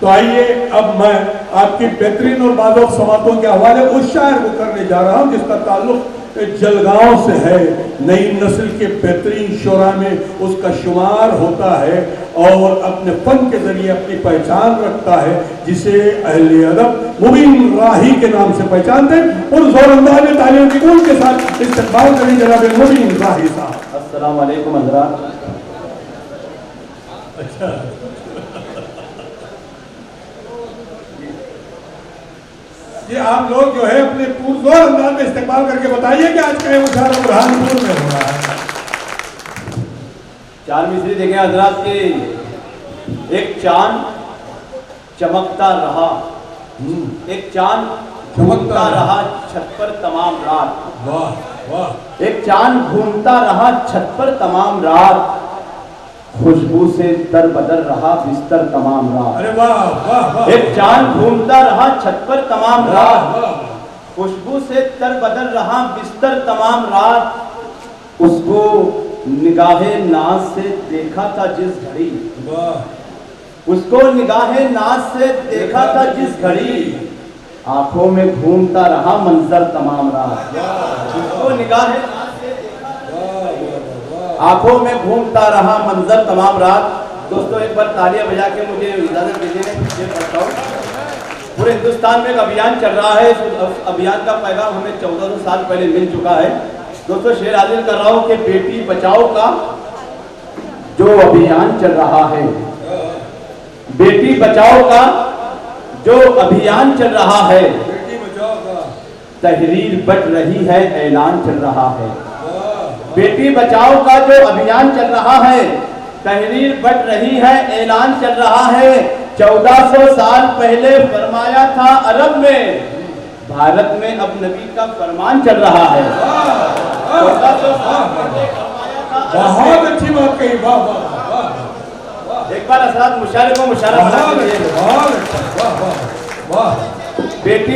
तो आइए अब मैं आपकी बेहतरीन और बाज़ोफ़ समातों के हवाले उस शायर को करने जा रहा हूँ जिसका ताल्लुक जलगांव से है। नई नस्ल के बेहतरीन शोरा में उसका शुमार होता है और अपने फन के जरिए अपनी पहचान रखता है, जिसे अहले अदब मुबीन राही के नाम से पहचानते हैं। और जोरंदाज तालियों की गूंज के साथ इस्तकबाल करें जनाब मुबीन राही साहब। अस्सलाम वालेकुम हज़रात। अच्छा, ये आप लोग जो है अपने पुरजोर अंदाज में इस्तेमाल करके बताइए कि आज का मुशायरा बुरहानपुर में हो रहा है। चार मिसरी देखें हजरात के, एक चांद चमकता रहा, एक चांद घूमता रहा छत पर तमाम रात। वाह वाह। एक चांद घूमता रहा छत पर तमाम रात, खुशबू से दर बदर रहा बिस्तर तमाम रात। अरे वाह वाह वाह। एक चांद घूमता रहा छत पर तमाम रात, खुशबू से दर बदर रहा बिस्तर तमाम रात। उसको निगाहे नाज से देखा था जिस घड़ी, उसको निगाहे नाज से देखा था जिस घड़ी, आंखों में घूमता रहा मंजर तमाम रात। उसको निगाहे आंखों में घूमता रहा मंजर तमाम रात। दोस्तों एक बार तालियां बजा के मुझे इजाजत दीजिए, पढ़ता हूँ। पूरे हिंदुस्तान में एक अभियान चल रहा है। इस अभियान का पैगाम हमें 1400 साल पहले मिल चुका है। दोस्तों शेर हाजिर कर रहा हूँ कि बेटी बचाओ का जो अभियान चल रहा है, बेटी बचाओ का जो अभियान चल रहा है, बेटी बचाओ का तहरीर बट रही है, ऐलान चल रहा है। बेटी बचाओ का जो अभियान चल रहा है, तहरीर बट रही है, ऐलान चल रहा है। 1400 साल पहले फरमाया था अरब में, भारत में अब नबी का फरमान चल रहा है। 1400 साल पहले फरमाया था, बहुत अच्छी बात कही। वाह वाह वाह। एक बार असरात मुशारे को मुशारा बना दीजिए। वाह वाह वाह। बेटी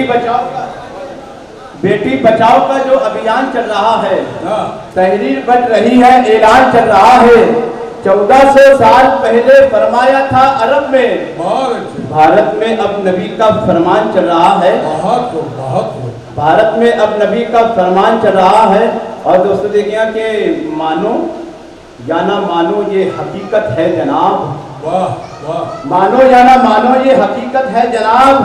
बचाओ का जो अभियान चल रहा है, तहरीर बट रही है, ऐलान चल रहा है। 1400 साल पहले फरमाया था अरब में, भारत में अब नबी का फरमान चल रहा है। भारत में अब नबी का फरमान चल रहा है। और दोस्तों देखिए कि मानो या ना मानो ये हकीकत है जनाब। वाह वाह। मानो या ना मानो ये हकीकत है जनाब,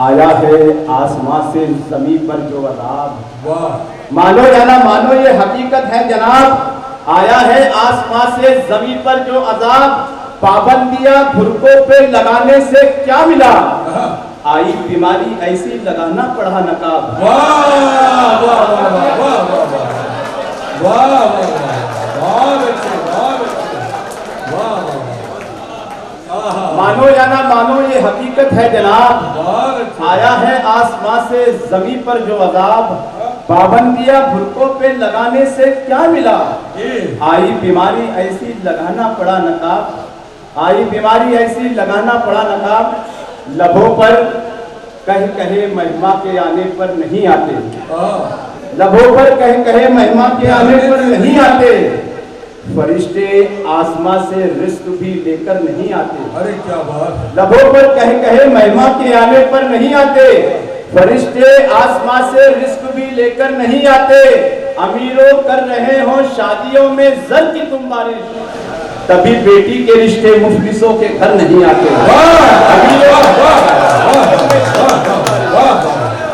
आया है आसमां से ज़मीं पर जो अज़ाब। वाह। मानो या ना मानो ये हकीकत है जनाब, आया है आसमां से ज़मीं पर जो अज़ाब। पाबंदियां घुरकों पे लगाने से क्या मिला, आई बीमारी ऐसी लगाना पड़ा नकाब। वाह वाह मानो या ना मानो ये हकीकत है जनाब, आया है आसमां से ज़मीं पर जो अज़ाब। पाबंदियां घुरकों पे लगाने से क्या मिला, आई बीमारी ऐसी लगाना पड़ा नकाब। आई बीमारी ऐसी लगाना पड़ा नकाब। लबों पर कह कहे महिमा के आने पर नहीं आते, लबों पर कह कहे महिमा के आने पर नहीं आते। फरिश्ते आसमां से रिस्क भी लेकर नहीं आते। अरे क्या बात है। लबों पर कह कहे महिमा के आने पर नहीं आते। फरिश्ते आसमां से रिस्क भी लेकर नहीं आते। अमीरों कर रहे हो शादियों में जर की तुम बारिश, तभी बेटी के रिश्ते मुफलिसों के घर नहीं आते।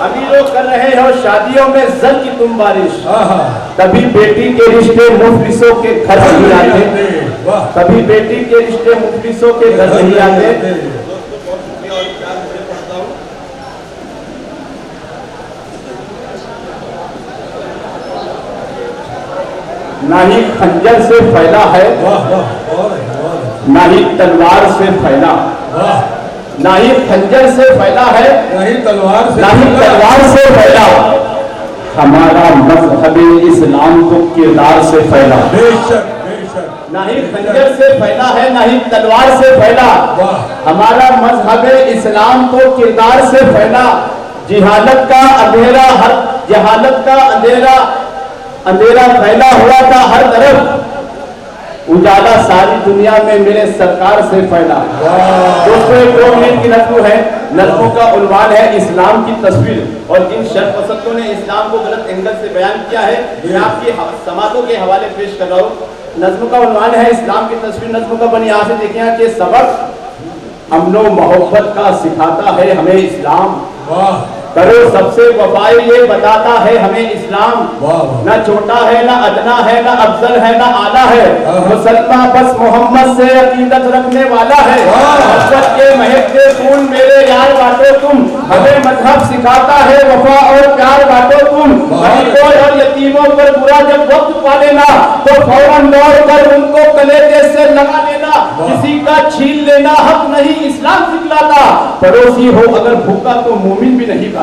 अमीरों कर रहे हो शादियों में जर की तुम बारिश, तभी बेटी के रिश्ते मुफलिसों के घर नहीं आते। तभी बेटी के रिश्ते मुफलिसों के घर नहीं आते। ना ही खंजर से फैला है, ना ही तलवार से फैला, ना ही खंजर से फैला है, ना ही तलवार से फैला। हमारा मज़हब इस्लाम तो किरदार से फैला। बेशक। ना ही खंजर से फैला है, ना ही तलवार से फैला। हमारा मज़हब इस्लाम तो किरदार से फैला। जिहालत का अंधेरा अंधेरा फैला हुआ था हर तरफ, उजाला सारी दुनिया में मेरे सरकार से फैला। दोस्तों एक 2 मिनट की नज़्म है, नज़्म का उन्वान है इस्लाम की तस्वीर, और जिन शरपसंदों ने इस्लाम को गलत एंगल से बयान किया है मैं आपकी समातों के हवाले पेश कर रहा हूँ। नज़्म का उन्वान है इस्लाम की तस्वीर। नज़्म का बनी यहाँ से देखिए कि सबक अमनो मोहब्बत का सिखाता है हमें इस्लाम, करो सबसे वफाई ये बताता है हमें इस्लाम, ना छोटा है ना अदना है ना अफजल है ना आला है, मुसलमान बस मोहम्मद से अकीदत रखने वाला है, मोहब्बत के महकते खून मेरे यार बांटो तुम, हमें मजहब सिखाता है वफा और प्यार बांटो तुम, गरीबों और यतीमों पर बुरा जब वक्त पा लेना तो फौरन दौड़ कर उनको कलेजे से लगा लेना, किसी का छीन लेना हक नहीं इस्लाम सिखलाता, पड़ोसी हो अगर भूखा तो मोमिन भी नहीं खाता।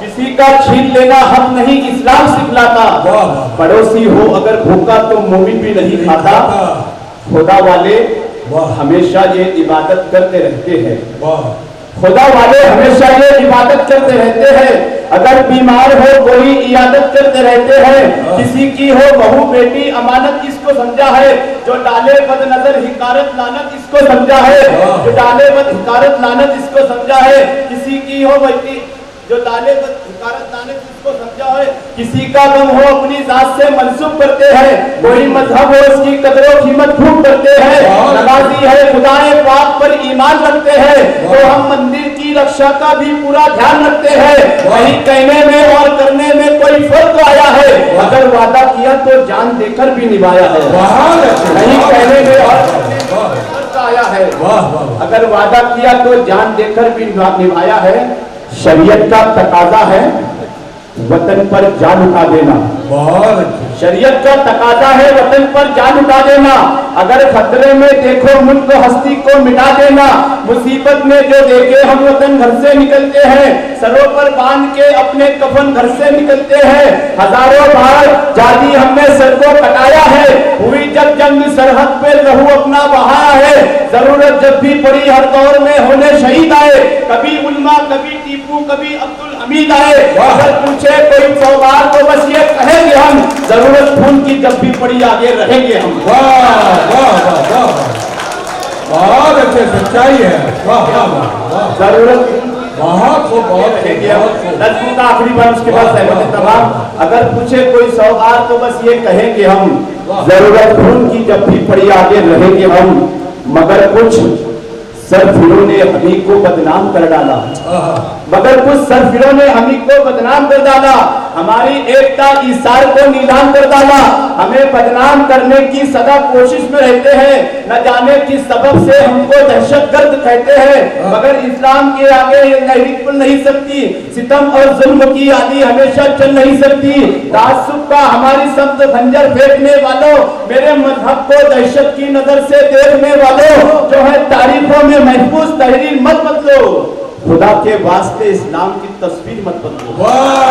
किसी का छीन लेना हक नहीं इस्लाम सिखलाता, पड़ोसी हो अगर भूखा तो मोमिन भी नहीं खाता, खुदा वाले हमेशा ये इबादत करते रहते हैं, खुदा वाले हमेशा ये इबादत करते रहते हैं, अगर बीमार हो कोई इयादत करते रहते हैं, किसी की हो बहू बेटी अमानत इसको समझा है, जो डाले बदनजर हिकारत लानत इसको समझा है, जो डाले बद हिकारत लानत इसको समझा है, किसी की हो बेटी जो डाले बद हिकारत लानत इसको समझा है, किसी का गम हो अपनी जात से मंसूब करते हैं, कोई मजहब हो उसकी कदर और कीमत खूब करते हैं, नमाजी है खुदाए पाक पर ईमान रखते हैं, तो हम मंदिर की रक्षा का भी पूरा ध्यान रखते हैं, वही कहने में और करने में कोई फर्क आया है, अगर वादा किया तो जान देकर भी निभाया है, नहीं कहने में और करने में फर्क आया है, अगर वादा किया तो जान देकर भी निभाया है, शरीयत का तकाजा है वतन पर जान उठा देना, शरीयत का तकाजा है वतन पर जान उठा देना, अगर खतरे में देखो मुल्क हस्ती को मिटा देना, मुसीबत में जो देखे हम वतन घर से निकलते हैं, सरों पर बांध के अपने कफन घर से निकलते हैं, हजारों बार जादी हमने सर को कटाया है, हुई जब जंग सरहद पे लहू अपना बहाया है, जरूरत जब भी पड़ी हर दौर में होने शहीद आए, कभी उल्मा कभी टीपू कभी अब्दुल हमीद आए, अगर पूछे कोई सवाल तो बस ये कहेंगे हम, जरूरत खून की जब भी पड़ी आगे रहेंगे हम। बहुत अच्छे सच्चाई है, जरूरत बहुत नज़्म का आखिरी बार उसके बाद सहमत तमाम, अगर पूछे कोई सवाल तो बस ये कहेंगे हम, जरूरत खून की जब भी पड़ी आगे रहेंगे हम, मगर कुछ सरफिरों ने हमी को बदनाम कर डाला, मगर कुछ सरफिरों ने हमी को बदनाम कर डाला, हमारी एकता ईसार को नीलाम कर डाला, हमें बदनाम करने की सदा कोशिश में रहते हैं, न जाने किस सबब से हमको दहशतगर्द कहते हैं, मगर इस्लाम के आगे ये नहीं सकती, सितम और जुल्म की आदि हमेशा चल नहीं सकती, तासुब का हमारी शब्द खंजर फेंकने वालों, मेरे मजहब को दहशत की नजर से देखने वालों, जो है तारीखों में महफूज तहरीर मत बदलो, खुदा के वास्ते इस्लाम की तस्वीर मत बदलो।